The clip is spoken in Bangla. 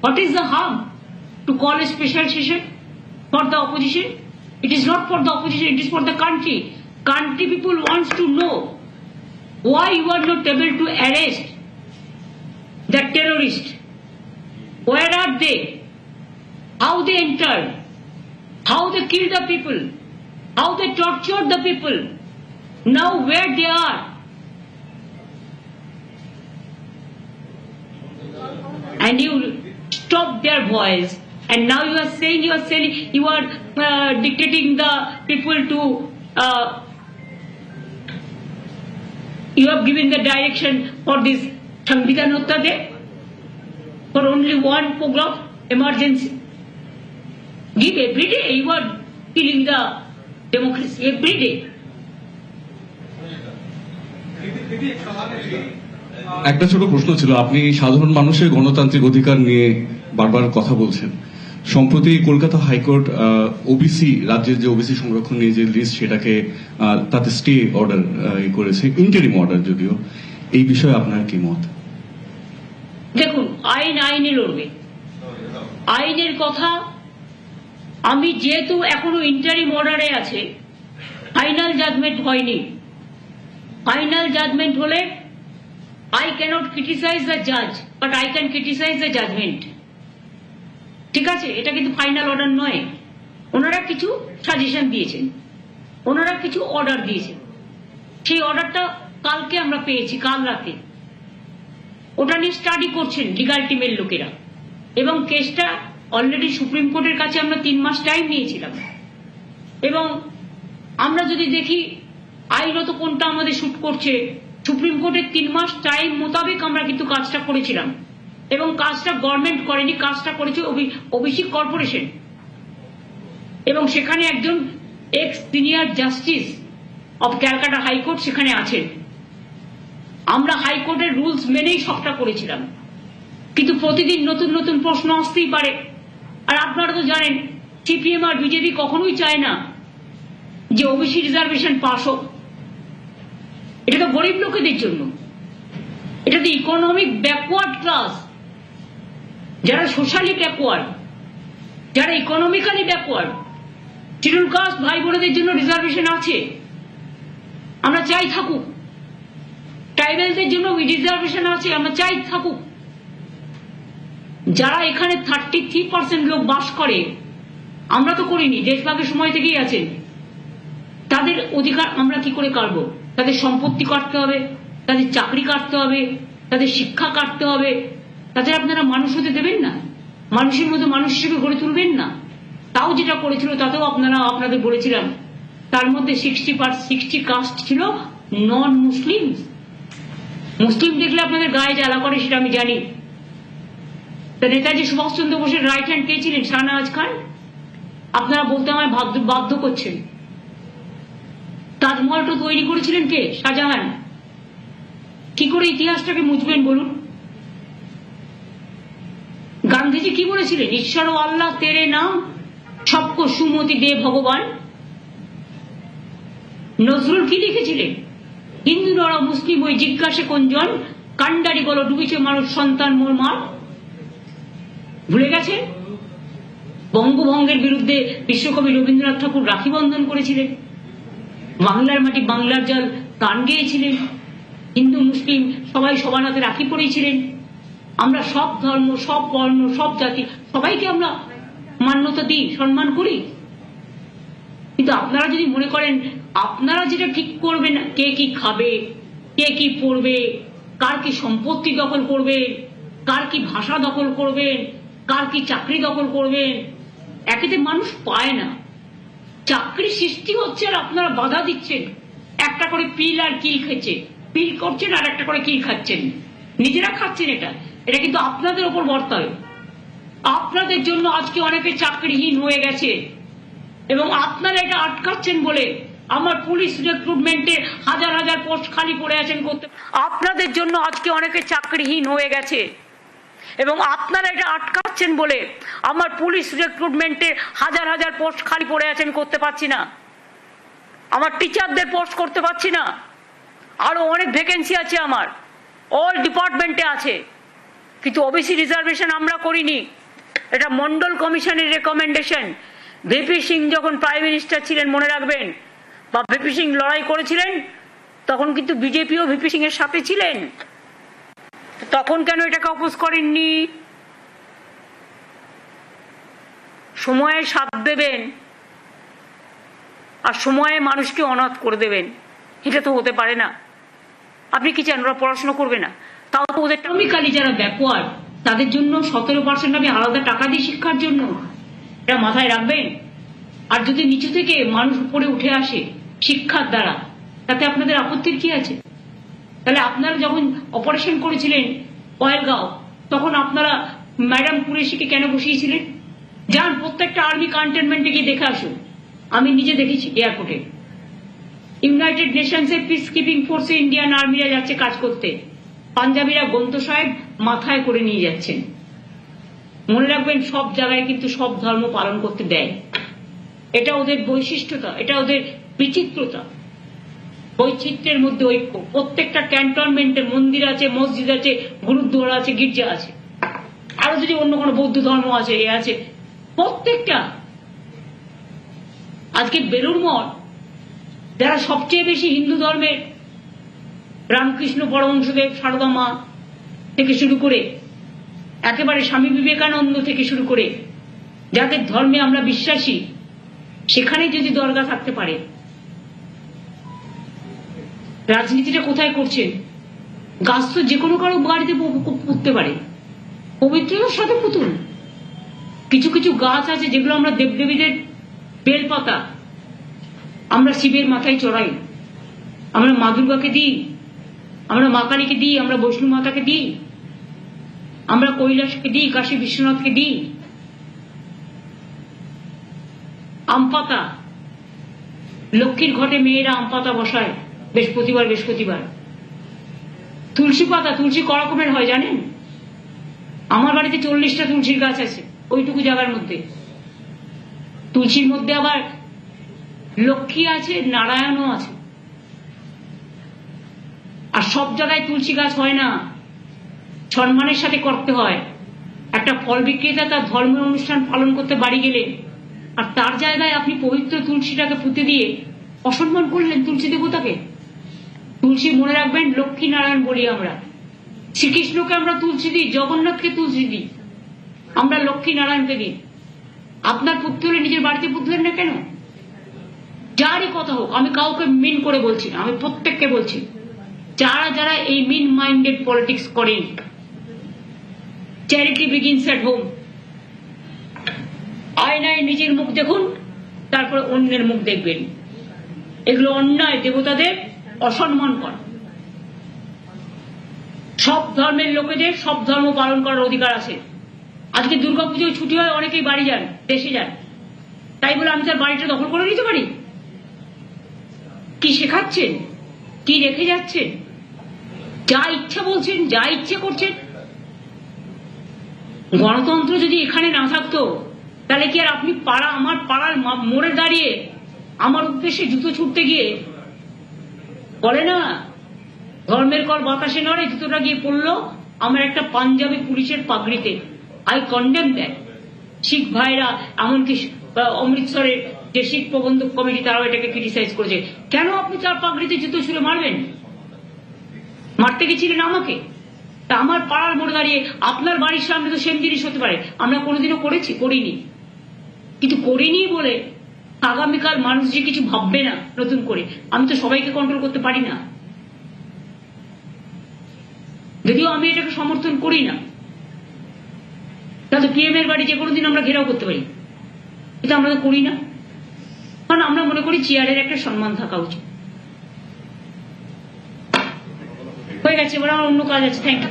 What is the harm to call a special session for the opposition? It is not for the opposition, it is for the country. Country people wants to know why you are not able to arrest the terrorists. Where are they? How they entered? How they killed the people? How they tortured the people? Now where they are? And you stop their voice, and now you are saying you are dictating the people to you have given the direction for this Samvidhan Hattya Day for only one program, emergency. Give every day. You are killing the democracy every day. একটা ছোট প্রশ্ন ছিল, আপনি সাধারণ মানুষের গণতান্ত্রিক অধিকার নিয়ে বারবার কথা বলছেন। সম্প্রতি কলকাতা হাইকোর্ট ওবিসি রাজ্যের যে ওবিসি সংরক্ষণ নিয়ে যে লিস্ট সেটাকে তাতে স্টে অর্ডার করেছে, ইন্টারিম অর্ডার যদিও। এই বিষয়ে আপনার কি মত? দেখুন, আইনে লড়বে। আইনের কথা আমি যেহেতু এখনো ইন্টারিম অর্ডারে আছে, ফাইনাল জাজমেন্ট হয়নি। ফাইনাল জাজমেন্ট হলে I cannot criticize the judge, but I can criticize the judgment. ঠিক আছে, এটা কিন্তু ফাইনাল অর্ডার নয়। ওনারা কিছু সাজেশন দিয়েছেন, ওনারা কিছু অর্ডার দিয়েছেন। সেই অর্ডারটা কালকে আমরা পেয়েছি, কাল রাতে। ওটা নিয়ে স্টাডি করছেন লিগাল টিমের লোকেরা, এবং কেসটা অলরেডি সুপ্রিম কোর্টের কাছে আমরা 3 মাস টাইম নিয়েছিলাম। এবং আমরা যদি দেখি আইনত কোনটা আমাদের শুট করছে, সুপ্রিম কোর্টের 3 মাস টাইম মোতাবেক আমরা কিন্তু কাজটা করেছিলাম, এবং কাজটা গভর্নমেন্ট করেনি, কাজটা করেছে ওবিসি কর্পোরেশন। এবং সেখানে একজন x senior justice of Calcutta high court সেখানে আছেন। আমরা হাইকোর্টের রুলস মেনেই সবটা করেছিলাম, কিন্তু প্রতিদিন নতুন নতুন প্রশ্ন আসতেই পারে। আর আপনারা তো জানেন, সিপিএম আর বিজেপি কখনোই চায় না যে ওবিসি রিজার্ভেশন পাস হোক। এটা তো গরিব লোকেদের জন্য, এটা তো ইকোনমিক ব্যাকওয়ার্ড ক্লাস, যারা সোশ্যালি ব্যাকওয়ার্ড, যারা ইকোনমিক্যালি ব্যাকওয়ার্ড, শিডিউল কাস্ট ভাই বোনেদের জন্য রিজার্ভেশন আছে, আমরা চাই থাকুক। ট্রাইবেলদের জন্য রিজার্ভেশন আছে, আমরা চাই থাকুক। যারা এখানে 33% লোক বাস করে, আমরা তো করিনি, দেশভাগের সময় থেকেই আছেন, তাদের অধিকার আমরা কি করে কাটবো? তাদের সম্পত্তি কাটতে হবে, তাদের চাকরি কাটতে হবে, তাদের শিক্ষা কাটতে হবে। তাদের আপনারা মানুষ হতে দেবেন না, মানুষের মতো মানুষ হিসেবে গড়ে তুলবেন না। তাও যেটা করেছিল তাতেও আপনাদের বলেছিলাম, তার মধ্যে 60 কাস্ট ছিল নন মুসলিম। মুসলিম দেখলে আপনাদের গায়ে জ্বালা করে, সেটা আমি জানি। তা নেতাজি সুভাষচন্দ্র বোসের রাইট হ্যান্ড কে ছিলেন? শাহনওয়াজ খান। আপনারা বলতে আমায় বাধ্য করছেন। তাজমহলটা তৈরি করেছিলেন কে? শাহজাহান। কি করে ইতিহাসটাকে মুছবেন বলুন? গান্ধীজি কি বলেছিলেন? ঈশ্বর ও আল্লাহ তেরে নাম সবকো সুমতি দে ভগবান। নজরুল কি লিখেছিলেন? হিন্দু নরা মুসলিম ওই জিজ্ঞাসে কোনজন, কান্ডারি বলো ডুবেছে মানুষ সন্তান মোর মার। ভুলে গেছে? বঙ্গভঙ্গের বিরুদ্ধে বিশ্বকবি রবীন্দ্রনাথ ঠাকুর রাখি বন্ধন করেছিলেন, বাংলার মাটি বাংলার জল গান গেয়েছিলেন, হিন্দু মুসলিম সবাই সবার হাতে রাখি পড়েছিলেন। আমরা সব ধর্ম, সব বর্ণ, সব জাতি সবাইকে আমরা মান্যতা দিই, সম্মান করি। কিন্তু আপনারা যদি মনে করেন আপনারা যেটা ঠিক করবেন, কে কি খাবে, কে কি পড়বে, কার কি সম্পত্তি দখল করবেন, কার কি ভাষা দখল করবেন, কার কি চাকরি দখল করবেন, একেতে মানুষ পায় না। চাকরি সৃষ্টি হচ্ছে আর আপনারা বাধা দিচ্ছেন। একটা করে পিল আর কিল খেচ্ছে, পিল করছেন আর একটা করে কিল খাচ্ছেন, নিজেরা খাচ্ছেন। এটা কিন্তু আপনাদের ওপর বর্তায়। আপনাদের জন্য আজকে অনেকে চাকরিহীন হয়ে গেছে, এবং আপনারা এটা আটকাচ্ছেন বলে আমার পুলিশ রিক্রুটমেন্টে হাজার পোস্ট খালি পড়ে আছেন করতে। আপনাদের জন্য আজকে অনেকে চাকরিহীন হয়ে গেছে, এবং আপনারা এটা আটকাচ্ছেন বলে আমার পুলিশ রিক্রুটমেন্টে হাজার পোস্ট খালি পড়ে আছেন, করতে পারছি না। আমার টিচারদের পোস্ট করতে পারছি না। আরো অনেক ভ্যাকেন্সি আছে আমার, অল ডিপার্টমেন্টে আছে। কিন্তু ওবিসি রিজার্ভেশন আমরা করিনি, এটা মন্ডল কমিশনের রেকমেন্ডেশন। ভিপি সিং যখন প্রাইম মিনিস্টার ছিলেন, মনে রাখবেন, বা ভিপি সিং লড়াই করেছিলেন, তখন কিন্তু বিজেপিও ভিপি সিং এর সাথে ছিলেন। তখন কেন এটাকে অপোজ করেননি? সময়ে সাথ দেবেন আর সময়ে মানুষকে অনাথ করে দেবেন, এটা তো হতে পারে না। আপনি কি চান ওরা পড়াশোনা করবে না? তাও তো ওদের ইকোনমিক্যালি যারা ব্যাকওয়ার্ড তাদের জন্য 17% আমি আলাদা টাকা দিই শিক্ষার জন্য, এটা মাথায় রাখবেন। আর যদি নিচু থেকে মানুষ উপরে উঠে আসে শিক্ষার দ্বারা, তাতে আপনাদের আপত্তির কি আছে? তাহলে আপনারা যখন অপারেশন করেছিলেন পয়েলগাঁও, তখন আপনারা ম্যাডাম কুরেশিকে কেন বসিয়েছিলেন? যান প্রত্যেকটা আর্মি কন্টেনমেন্টে গিয়ে দেখে আসুন। আমি নিজে দেখেছি এয়ারপোর্টে ইউনাইটেড নেশনস এর পিস কিপিং ফোর্সে ইন্ডিয়ান আর্মিরা যাচ্ছে কাজ করতে, পাঞ্জাবিরা গ্রন্থ সাহেব মাথায় করে নিয়ে যাচ্ছেন। মনে রাখবেন, সব জায়গায় কিন্তু সব ধর্ম পালন করতে দেয়, এটা ওদের বৈশিষ্ট্যতা, এটা ওদের বিচিত্রতা। বৈচিত্র্যের মধ্যে ঐক্য। প্রত্যেকটা ক্যান্টনমেন্টে মন্দির আছে, মসজিদ আছে, গুরুদ্বারা আছে, গির্জা আছে, আরো যদি অন্য কোনো বৌদ্ধ ধর্ম আছে, এ আছে, প্রত্যেকটা। আজকে বেলুড় মঠ, যারা সবচেয়ে বেশি হিন্দু ধর্মের, রামকৃষ্ণ পরমহংসদেব, সারদা মা থেকে শুরু করে একেবারে স্বামী বিবেকানন্দ থেকে শুরু করে যাদের ধর্মে আমরা বিশ্বাসী, সেখানে যদি দরগা থাকতে পারে, রাজনীতিটা কোথায় করছেন? গাছ তো যে কোনো কারো বাড়িতে পুঁততে পারে, পবিত্রতার সাথে পুতুল। কিছু কিছু গাছ আছে যেগুলো আমরা দেবদেবীদের বেলপাতা আমরা শিবের মাথায় চড়াই, আমরা মা দুর্গাকে দিই, আমরা মা কালীকে দিই, আমরা বৈষ্ণব মাতাকে দিই, আমরা কৈলাসকে দিই, কাশী বিশ্বনাথকে দিই। আম পাতা, লক্ষ্মীর ঘটে মেয়েরা আম পাতা বসায় বৃহস্পতিবার। তুলসী পাতা, তুলসী ক রকমের হয় জানেন? আমার বাড়িতে 40টা তুলসীর গাছ আছে ওইটুকু জায়গার মধ্যে। তুলসীর মধ্যে আবার লক্ষ্মী আছে, নারায়ণও আছে। আর সব জায়গায় তুলসী গাছ হয় না, সম্মানের সাথে করতে হয়। একটা ফল বিক্রেতা তার ধর্মীয় অনুষ্ঠান পালন করতে বাড়ি গেলেন, আর তার জায়গায় আপনি পবিত্র তুলসীটাকে পুঁতে দিয়ে অসম্মান করলেন তুলসী দেবতাকে। তুলসী, মনে রাখবেন, লক্ষ্মী নারায়ণ বলি আমরা। শ্রীকৃষ্ণকে আমরা তুলসী দিই, জগন্নাথকে তুলসী দিই, আমরা লক্ষ্মী নারায়ণকে দিই। আপনার পুত্র হলে নিজের বাড়িতে পুতলেন না কেন? যারই কথা হোক, আমি কাউকে মিন করে বলছি না, আমি প্রত্যেককে বলছি, যারা যারা এই মিন মাইন্ডেড পলিটিক্স করেন, চ্যারিটি বিগিনস এট হোম। আয়নায় নিজের মুখ দেখুন, তারপরে অন্যের মুখ দেখবেন। এগুলো অন্যায়, দেবতাদের অসম্মান করা। সব ধর্মের লোকেদের সব ধর্ম পালন করার অধিকার আছে। আজকে দুর্গাপুজোয় ছুটি হয়, অনেকেই বাড়ি যান, দেশে যান, তাই বলে আমি তার বাড়িটা দখল করে নিতে পারি? কি শেখাচ্ছেন? কি রেখে যাচ্ছেন? যা ইচ্ছা বলছেন, যা ইচ্ছে করছেন। গণতন্ত্র যদি এখানে না থাকতো, তাহলে কি আর আপনি আমার পাড়ার মোড়ে দাঁড়িয়ে আমার উদ্দেশ্যে জুতো ছুটতে গিয়ে বলে না, ধর্মের কল বাতাসে নড়ে, জুতোটা গিয়ে পড়লো আমার একটা পাঞ্জাবি পুলিশের পাগড়িতে। I condemn that. শিখ ভাইরা, এমনকি অমৃতসরের যে শিখ প্রবন্ধক কমিটি, তারাও এটাকে ক্রিটিসাইজ করেছে। কেন আপনি তার পাগড়িতে জুতো ছুঁড়ে মারবেন? মারতে গেছিলেন আমাকে? তা আমার পাড়ার মোড়ে দাঁড়িয়ে আপনার বাড়ির সামনে তো সেম জিনিস হতে পারে। আমরা কোনোদিনও করেছি? করিনি। কিন্তু করিনি বলে আগামীকাল মানুষ যে কিছু ভাববে না নতুন করে, আমি তো সবাইকে কন্ট্রোল করতে পারি না, যদিও আমি এটাকে সমর্থন করি না। তাহলে পিএম এর বাড়ি যে কোনোদিন আমরা ঘেরাও করতে পারি, কিন্তু আমরা তো করি না, কারণ আমরা মনে করি চেয়ারের একটা সম্মান থাকা উচিত। হয়ে গেছে, এবার আমার অন্য কাজ আছে। Thank you.